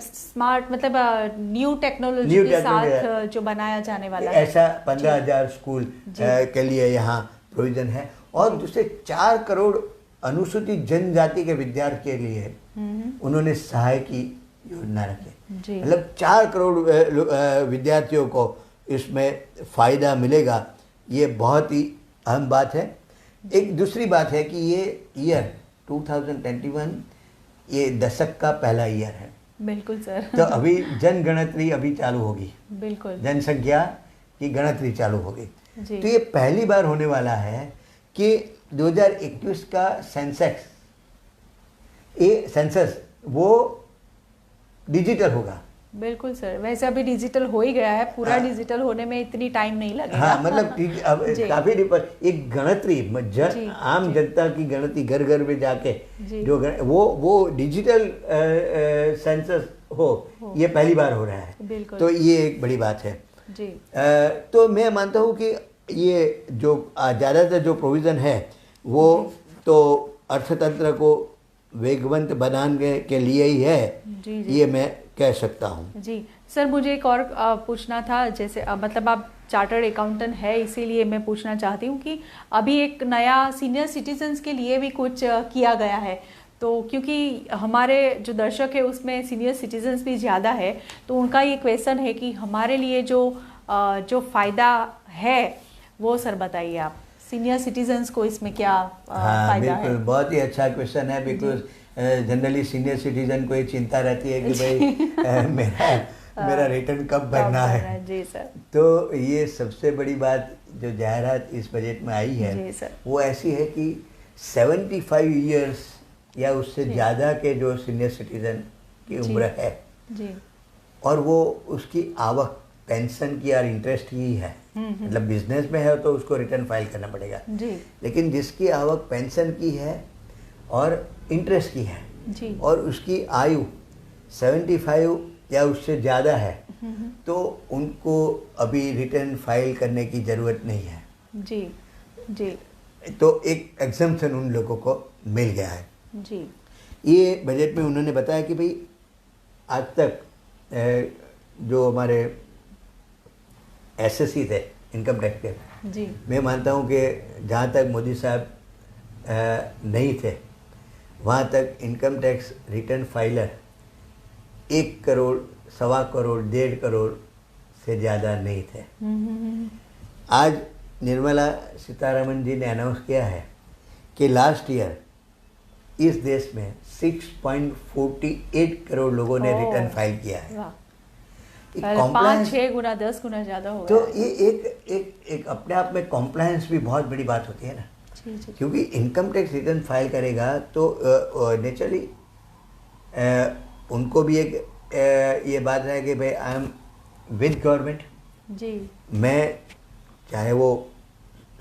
स्मार्ट मतलब न्यू टेक्नोलॉजी के साथ जो बनाया जाने वाला है, ऐसा 15,000 स्कूल के लिए यहाँ प्रोविज़न है। और दूसरे 4 करोड़ अनुसूचित जनजाति के विद्यार्थी के लिए उन्होंने सहाय की योजना रखी। मतलब 4 करोड़ विद्यार्थियों को इसमें फ़ायदा मिलेगा। ये बहुत ही अहम बात है। एक दूसरी बात है कि ये ईयर 2021 ये दशक का पहला ईयर है। बिल्कुल सर। तो अभी जनगणतरी अभी चालू होगी, बिल्कुल, जनसंख्या की गणतरी चालू होगी। तो ये पहली बार होने वाला है कि 2021 का सेंसस वो डिजिटल होगा। बिल्कुल सर, वैसे अभी डिजिटल हो ही गया है, पूरा डिजिटल होने में इतनी टाइम नहीं लगेगा। हाँ, मतलब अब काफी एक गणतरी आम जनता की गणतरी घर घर में जाके जो वो डिजिटल सेंसस हो, ये पहली बार हो रहा है। तो ये एक बड़ी बात है जी। तो मैं मानता हूँ कि ये जो ज़्यादातर जो प्रोविज़न है वो तो अर्थतंत्र को वेगवंत बनाने के लिए ही है। जी। ये मैं कह सकता हूँ। जी सर, मुझे एक और पूछना था, जैसे मतलब आप चार्टर्ड अकाउंटेंट है, इसीलिए मैं पूछना चाहती हूँ कि अभी एक नया सीनियर सिटीजन्स के लिए भी कुछ किया गया है, तो क्योंकि हमारे जो दर्शक है उसमें सीनियर सिटीजन्स भी ज़्यादा है, तो उनका ये क्वेश्चन है कि हमारे लिए जो फ़ायदा है वो सर बताइए आप, सीनियर सिटीजन्स को इसमें क्या फ़ायदा है? बिल्कुल, बहुत ही अच्छा क्वेश्चन है। बिकॉज जनरली सीनियर सिटीजन को ये चिंता रहती है कि भाई मेरा रिटर्न कब भरना है। जी सर। तो ये सबसे बड़ी बात जो जाहिरात इस बजट में आई है वो ऐसी है कि 75 इयर्स या उससे ज़्यादा के जो सीनियर सिटीजन की उम्र है जी, और वो उसकी आवक पेंशन की और इंटरेस्ट की है, मतलब बिजनेस में है तो उसको रिटर्न फाइल करना पड़ेगा जी। लेकिन जिसकी आवक पेंशन की है और इंटरेस्ट की है जी, और उसकी आयु 75 या उससे ज़्यादा है, तो उनको अभी रिटर्न फाइल करने की ज़रूरत नहीं है जी जी। तो एक एग्जम्पशन उन लोगों को मिल गया है जी। ये बजट में उन्होंने बताया कि भाई आज तक जो हमारे एसएससी थे इनकम टैक्स के, जी। मैं मानता हूँ कि जहाँ तक मोदी साहब नहीं थे वहाँ तक income tax return filer 1 crore, 1.25 crore, 1.5 crore से ज़्यादा नहीं थे। आज निर्मला सीतारमण जी ने अनाउंस किया है कि लास्ट ईयर इस देश में 6.48 करोड़ लोगों ने रिटर्न फाइल किया है। 5-6 गुना 10 गुना ज़्यादा हो तो ये एक अपने आप में कॉम्प्लायंस भी बहुत बड़ी बात होती है ना। जी। क्योंकि इनकम टैक्स रिटर्न फाइल करेगा तो नेचुरली उनको भी एक ये बात है कि भाई आई एम विद गवर्नमेंट जी। मैं चाहे वो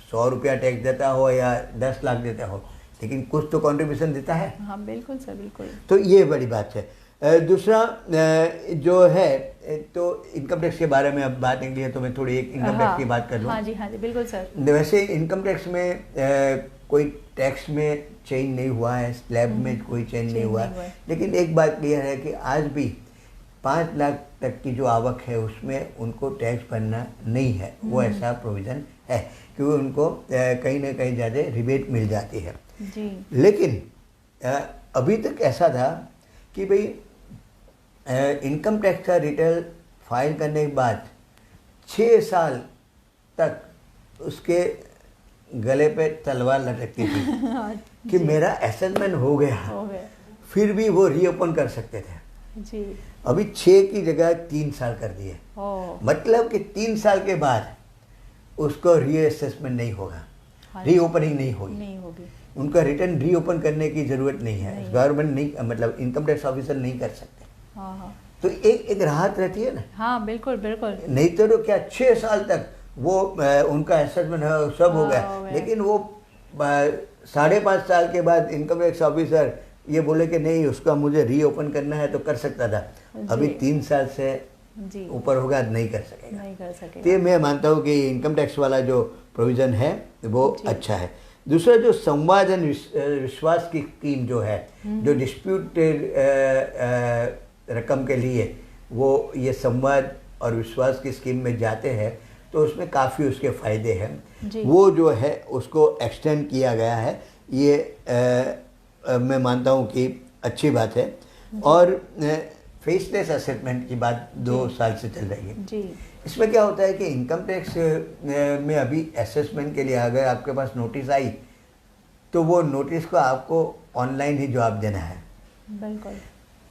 100 रुपया टैक्स देता हो या 10 लाख देता हो, लेकिन कुछ तो कंट्रीब्यूशन देता है। हाँ बिल्कुल सर, बिल्कुल। तो ये बड़ी बात है। दूसरा जो है, तो इनकम टैक्स के बारे में अब बात निकली है तो मैं थोड़ी एक इनकम टैक्स की बात कर लूँ। हाँ जी बिल्कुल सर। वैसे इनकम टैक्स में कोई टैक्स में चेंज नहीं हुआ है, स्लैब में कोई चेंज नहीं हुआ है, लेकिन एक बात क्लियर है कि आज भी 5 लाख तक की जो आवक है उसमें उनको टैक्स भरना नहीं है। वो ऐसा प्रोविज़न है क्योंकि उनको कहीं ना कहीं ज़्यादा रिबेट मिल जाती है जी। लेकिन अभी तक ऐसा था कि भाई इनकम टैक्स का रिटर्न फाइल करने के बाद 6 साल तक उसके गले पे तलवार लटकती थी कि मेरा असेसमेंट हो गया, फिर भी वो रीओपन कर सकते थे जी। अभी 6 की जगह 3 साल कर दिए। मतलब कि 3 साल के बाद उसको रीअसेसमेंट नहीं होगा, रीओपनिंग नहीं होगी। उनका रिटर्न रीओपन करने की जरूरत नहीं है। गवर्नमेंट नहीं, मतलब इनकम टैक्स ऑफिसर नहीं कर सकते। तो एक राहत रहती है ना। हाँ बिल्कुल बिल्कुल। नहीं तो क्या 6 साल तक वो उनका असेसमेंट सब हो गया, लेकिन वो 5.5 साल के बाद इनकम टैक्स ऑफिसर ये बोले कि नहीं उसका मुझे रीओपन करना है तो कर सकता था, अभी 3 साल से ऊपर होगा नहीं कर सकेगा। तो मैं मानता हूँ कि इनकम टैक्स वाला जो प्रोविज़न है वो अच्छा है। दूसरा जो संवाद एंड विश्वास की स्कीम जो है, जो डिस्प्यूटेड रकम के लिए वो ये संवाद और विश्वास की स्कीम में जाते हैं तो उसमें काफ़ी उसके फ़ायदे हैं। वो जो है उसको एक्सटेंड किया गया है, ये मैं मानता हूँ कि अच्छी बात है। और फेसलेस असेसमेंट की बात 2 साल से चल रही है जी। इसमें क्या होता है कि इनकम टैक्स में अभी असेसमेंट के लिए अगर आपके पास नोटिस आई तो वो नोटिस को आपको ऑनलाइन ही जवाब देना है। बिल्कुल।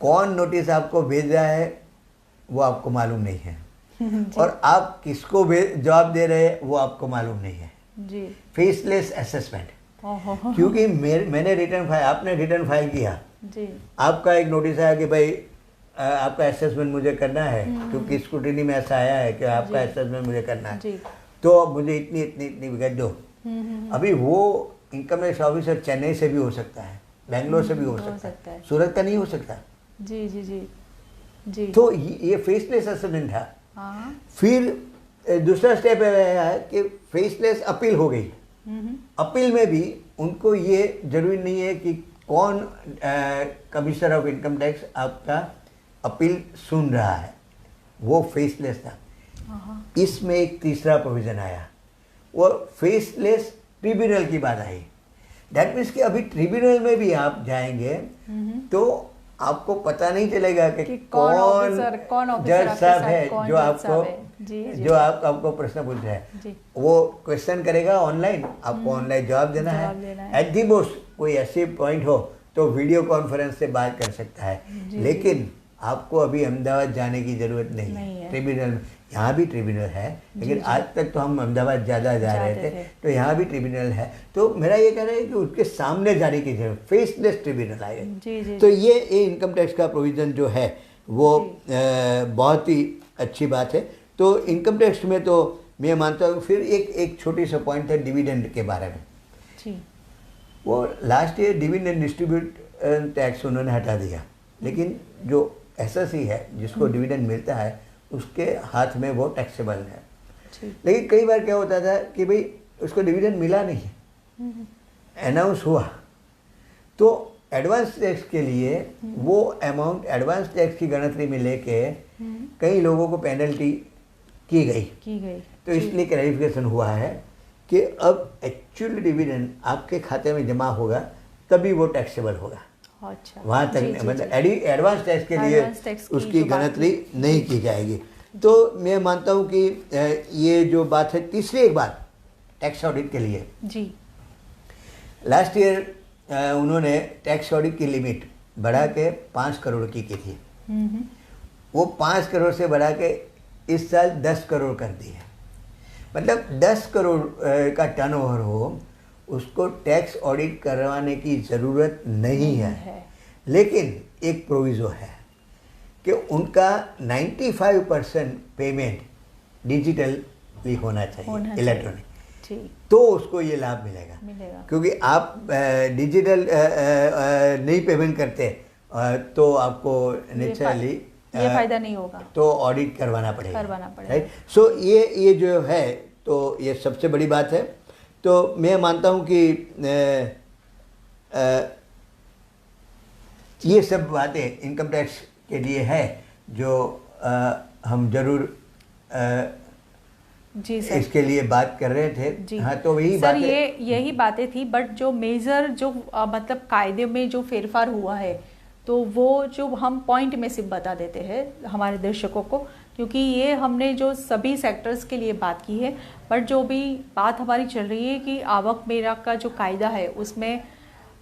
कौन नोटिस आपको भेज रहा है वो आपको मालूम नहीं है और आप किसको जवाब दे रहे हैं वो आपको मालूम नहीं है जी। Faceless assessment. क्योंकि मैंने रिटर्न फाइल, आपने रिटर्न फाइल किया जी, आपका एक नोटिस आया कि भाई आपका असेसमेंट मुझे करना है, क्योंकि स्क्रूटिनी में ऐसा आया है कि आपका असेसमेंट मुझे करना है तो मुझे इतनी इतनी इतनी विगत दो। अभी वो इनकम टैक्स ऑफिसर चेन्नई से भी हो सकता है, बेंगलोर से भी हो सकता है, सूरत का नहीं हो सकता। जी जी जी जी। तो ये फेसलेस असेसमेंट था। फिर दूसरा स्टेप है कि फेसलेस अपील हो गई। अपील में भी उनको ये जरूरी नहीं है कि कौन कमिश्नर ऑफ इनकम टैक्स आपका अपील सुन रहा है, वो फेसलेस था। इसमें एक तीसरा प्रोविजन आया, वो फेसलेस ट्रिब्यूनल की बात आई। दैट मीन्स कि अभी ट्रिब्यूनल में भी आप जाएंगे तो आपको पता नहीं चलेगा कि कौन जज साहब है जो आपको प्रश्न पूछ रहा है। वो क्वेश्चन करेगा ऑनलाइन, आपको ऑनलाइन जवाब देना है। एट दी मोस्ट कोई ऐसी पॉइंट हो तो वीडियो कॉन्फ्रेंस से बात कर सकता है, लेकिन आपको अभी अहमदाबाद जाने की जरूरत नहीं है। ट्रिब्यूनल यहाँ भी ट्रिब्यूनल है, लेकिन आज तक तो हम अहमदाबाद ज़्यादा जा रहे थे तो यहाँ भी ट्रिब्यूनल है। तो मेरा ये कहना है कि उसके सामने जाने की जरूरत, फेसलेस ट्रिब्यूनल आएगा। तो ये इनकम टैक्स का प्रोविज़न जो है वो बहुत ही अच्छी बात है। तो इनकम टैक्स में तो मैं मानता हूँ। फिर एक छोटी सा पॉइंट है डिविडेंड के बारे में। वो last year dividend distribute tax उन्होंने हटा दिया, लेकिन जो एसएससी है जिसको डिविडेंड मिलता है उसके हाथ में वो टैक्सेबल है। लेकिन कई बार क्या होता था कि भाई उसको डिविडेंड मिला नहीं, अनाउंस हुआ तो एडवांस टैक्स के लिए वो अमाउंट एडवांस टैक्स की गणतरी में लेके कई लोगों को पेनल्टी की गई तो इसलिए क्लैरिफिकेशन हुआ है कि अब एक्चुअल डिविडेंड आपके खाते में जमा होगा तभी वो टैक्सेबल होगा। अच्छा, वहाँ तक मतलब एडवांस टैक्स के लिए उसकी गणतरी नहीं की जाएगी। तो मैं मानता हूँ कि ये जो बात है। तीसरी एक बात टैक्स ऑडिट के लिए जी, लास्ट ईयर उन्होंने टैक्स ऑडिट की लिमिट बढ़ा के 5 करोड़ की थी। वो 5 करोड़ से बढ़ा के इस साल 10 करोड़ कर दी है। मतलब 10 करोड़ का टर्नओवर हो उसको टैक्स ऑडिट करवाने की ज़रूरत नहीं है। लेकिन एक प्रोविज़ो है कि उनका 95% पेमेंट डिजिटली होना चाहिए, इलेक्ट्रॉनिक, तो उसको ये लाभ मिलेगा। क्योंकि आप डिजिटल नहीं पेमेंट करते तो आपको नेचुरली ये फायदा नहीं होगा, तो ऑडिट करवाना पड़ेगा। राइट। सो ये जो है तो ये सबसे बड़ी बात है। तो मैं मानता हूँ कि ये सब बातें इनकम टैक्स के लिए है जो हम जरूर जी सर इसके लिए बात कर रहे थे जी। हाँ, तो वही सर यही बातें थी। बट जो मेजर जो मतलब कायदे में जो फेरफार हुआ है तो वो जो हम पॉइंट में सिर्फ बता देते हैं हमारे दर्शकों को, क्योंकि ये हमने जो सभी सेक्टर्स के लिए बात की है। बट जो भी बात हमारी चल रही है कि आवक मेरा का जो कायदा है उसमें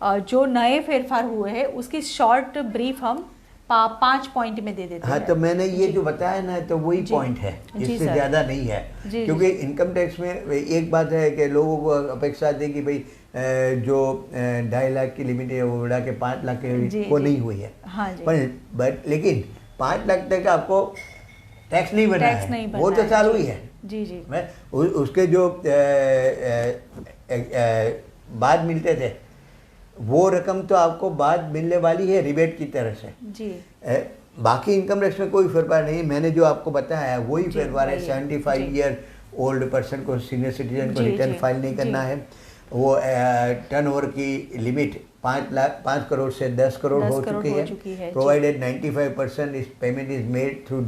जो नए फेरफार हुए हैं उसकी शॉर्ट ब्रीफ हम 5 पॉइंट में दे देते हैं। हाँ, तो मैंने ये जो बताया ना तो वही पॉइंट है, इससे ज़्यादा नहीं है। क्योंकि इनकम टैक्स में एक बात है कि लोगों को अपेक्षा थी कि भाई जो 2.5 लाख की लिमिट है वो बढ़ा के 5 लाख को नहीं हुई है। हाँ जी। बट लेकिन 5 लाख तक आपको टैक्स नहीं भरना है, वो तो चालू ही है। जी जी। उसके जो बाद मिलते थे वो रकम तो आपको बाद मिलने वाली है रिबेट की तरह से जी। बाकी इनकम टैक्स में कोई फेरफार नहीं। मैंने जो आपको बताया है वही फेरफार है। 75 ईयर ओल्ड पर्सन को, सीनियर सिटीजन को रिटर्न फाइल नहीं करना है। वो टर्नओवर की लिमिट 5 करोड़ से 10 करोड़ हो चुकी है। प्रोवाइडेड 95% इस payment is made through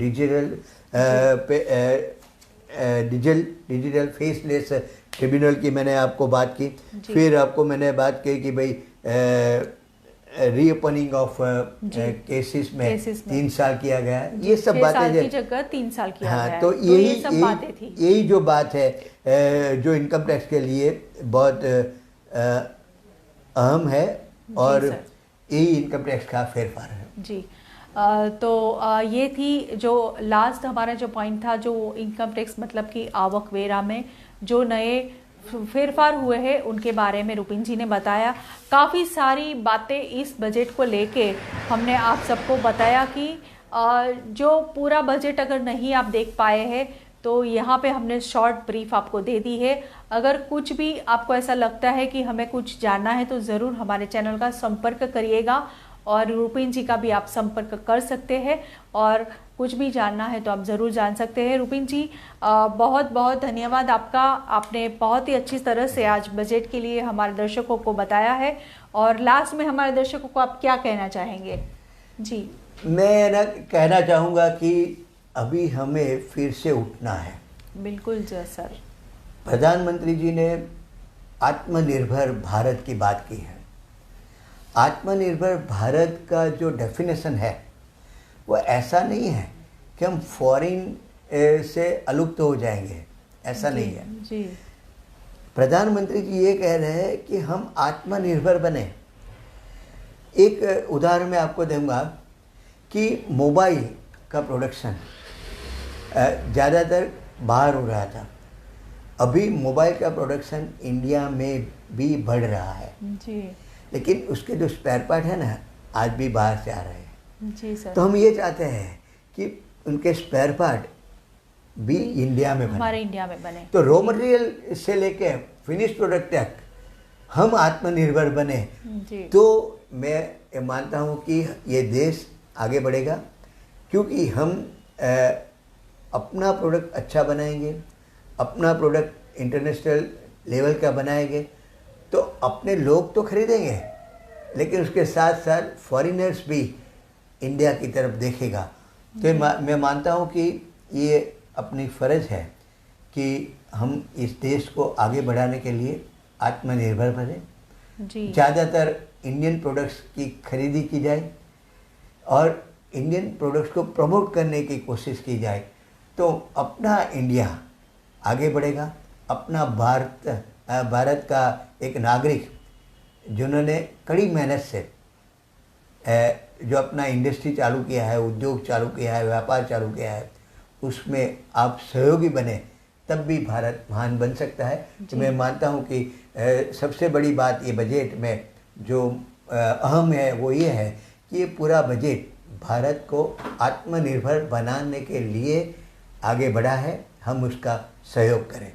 digital faceless tribunal की मैंने आपको बात की। फिर आपको मैंने बात की कि भाई रीओपनिंग ऑफ केसेस में 3 साल किया गया। ये सब बातें की जगह 3 साल किया गया है। तो यही जो बात है जो इनकम टैक्स के लिए बहुत अहम है और यही इनकम टैक्स का फेरफार है जी। तो ये थी जो लास्ट हमारा जो पॉइंट था, जो इनकम टैक्स मतलब कि आवक वेरा में जो नए फेरफार हुए हैं उनके बारे में रुपिन जी ने बताया। काफ़ी सारी बातें इस बजट को लेके हमने आप सबको बताया कि जो पूरा बजट अगर नहीं आप देख पाए हैं तो यहाँ पे हमने शॉर्ट ब्रीफ आपको दे दी है। अगर कुछ भी आपको ऐसा लगता है कि हमें कुछ जानना है तो ज़रूर हमारे चैनल का संपर्क करिएगा और रुपिन जी का भी आप संपर्क कर सकते हैं और कुछ भी जानना है तो आप ज़रूर जान सकते हैं। रुपिन जी बहुत बहुत धन्यवाद आपका। आपने बहुत ही अच्छी तरह से आज बजट के लिए हमारे दर्शकों को बताया है। और लास्ट में हमारे दर्शकों को आप क्या कहना चाहेंगे? जी, मैं ना कहना चाहूँगा कि अभी हमें फिर से उठना है। बिल्कुल सर। प्रधानमंत्री जी ने आत्मनिर्भर भारत की बात की है। आत्मनिर्भर भारत का जो डेफिनेशन है वो ऐसा नहीं है कि हम फॉरेन से अलुप्त हो जाएंगे, ऐसा नहीं है जी। प्रधानमंत्री जी ये कह रहे हैं कि हम आत्मनिर्भर बने। एक उदाहरण मैं आपको दूंगा कि मोबाइल का प्रोडक्शन ज़्यादातर बाहर हो रहा था। अभी मोबाइल का प्रोडक्शन इंडिया में भी बढ़ रहा है जी। लेकिन उसके जो स्पेयर पार्ट है ना आज भी बाहर से आ रहे हैं जी सर। तो हम ये चाहते हैं कि उनके स्पेयर पार्ट भी इंडिया में बने, हमारे इंडिया में बने। तो रॉ मटेरियल से लेके फिनिश प्रोडक्ट तक हम आत्मनिर्भर बने जी। तो मैं मानता हूँ कि ये देश आगे बढ़ेगा क्योंकि हम अपना प्रोडक्ट अच्छा बनाएंगे, अपना प्रोडक्ट इंटरनेशनल लेवल का बनाएंगे तो अपने लोग तो खरीदेंगे, लेकिन उसके साथ साथ फॉरेनर्स भी इंडिया की तरफ देखेगा। तो मैं मानता हूँ कि ये अपनी फ़र्ज़ है कि हम इस देश को आगे बढ़ाने के लिए आत्मनिर्भर बने, ज़्यादातर इंडियन प्रोडक्ट्स की खरीदी की जाए और इंडियन प्रोडक्ट्स को प्रमोट करने की कोशिश की जाए, तो अपना इंडिया आगे बढ़ेगा। अपना भारत का एक नागरिक जिन्होंने कड़ी मेहनत से जो अपना इंडस्ट्री चालू किया है, उद्योग चालू किया है, व्यापार चालू किया है, उसमें आप सहयोगी बने, तब भी भारत महान बन सकता है। तो मैं मानता हूँ कि सबसे बड़ी बात ये बजट में जो अहम है वो ये है कि ये पूरा बजट भारत को आत्मनिर्भर बनाने के लिए आगे बढ़ा है, हम उसका सहयोग करें।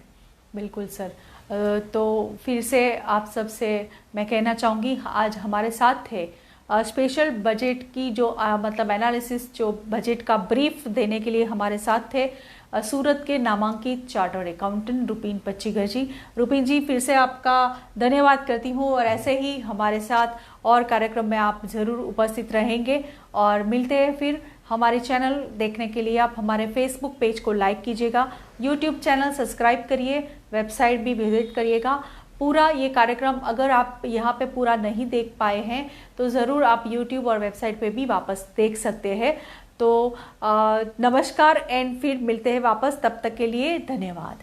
बिल्कुल सर। तो फिर से आप सबसे मैं कहना चाहूँगी, आज हमारे साथ थे स्पेशल बजट की जो मतलब एनालिसिस, जो बजट का ब्रीफ देने के लिए हमारे साथ थे सूरत के नामांकित चार्टर्ड अकाउंटेंट रुपीन पच्चीगर जी। रुपीन जी, फिर से आपका धन्यवाद करती हूँ और ऐसे ही हमारे साथ और कार्यक्रम में आप ज़रूर उपस्थित रहेंगे और मिलते हैं फिर। हमारे चैनल देखने के लिए आप हमारे फेसबुक पेज को लाइक कीजिएगा, यूट्यूब चैनल सब्सक्राइब करिए, वेबसाइट भी विजिट करिएगा। पूरा ये कार्यक्रम अगर आप यहाँ पे पूरा नहीं देख पाए हैं तो ज़रूर आप यूट्यूब और वेबसाइट पे भी वापस देख सकते हैं। तो नमस्कार एंड फिर मिलते हैं वापस, तब तक के लिए धन्यवाद।